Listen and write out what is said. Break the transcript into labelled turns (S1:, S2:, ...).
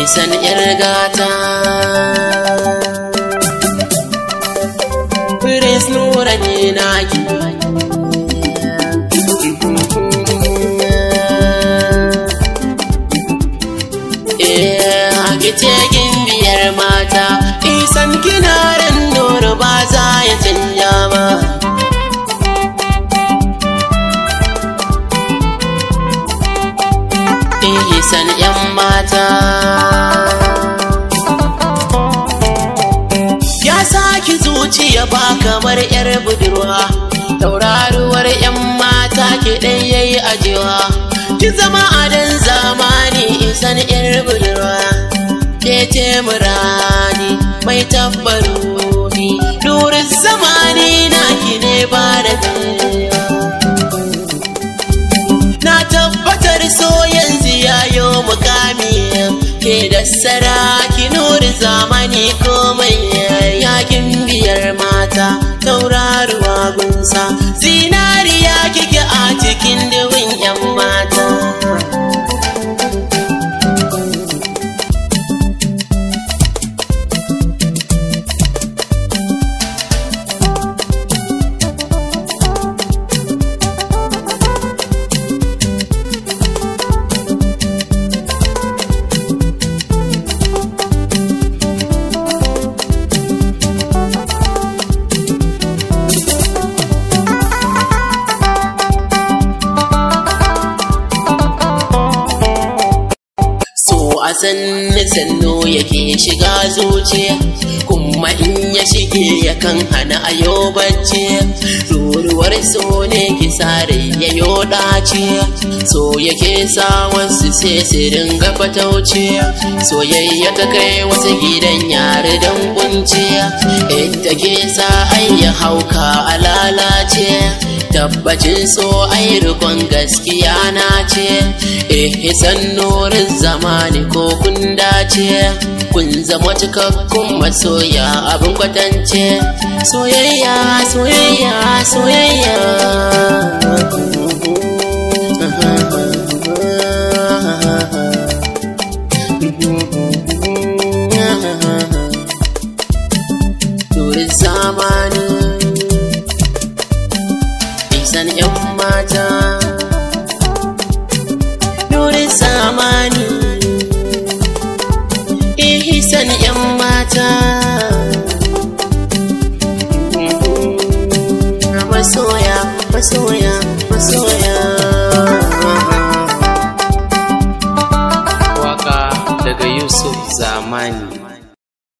S1: Ihsan yar gata Prince Nura ne naki Kice gimbiyar mata Ihsan kinaran Nura ba za ya canja ba Ihsan yan mata ya saki zuciya ba kamar yar budurwa tauraruwar yan mata ke dai yayi ajewa ki zama adan zamani Ihsan yar budurwa ke ce murani mai tabbaruni nurin zamani naki ne ba da na tabbatar so yanzu yayo mukami ke da saraki nuri zamani komai yakin biyar mata tauraruwa gunsa zinariya kike a cikin duwin yan mata sannu yake shiga zuciya kuma in ya shige yakan hana ayo bacci ruruwar so ne ki sare yayo dace so yake sa wasu sai su dinga fatauci soyayya ta kai wasu gidan yare dan kunci ita ke sa ayya hauka alalace tabbacin so ai rikon gaskiya na ce Ihsan nurin zamani ko kun dace kun zama cikakkun masoya abin kwatance soyayya soyayya soyayya nurin zamani Ihsan yan mata nurin zamani Ihsan yan mata masoya masoya masoya
S2: waka daga Yusuf Zamani.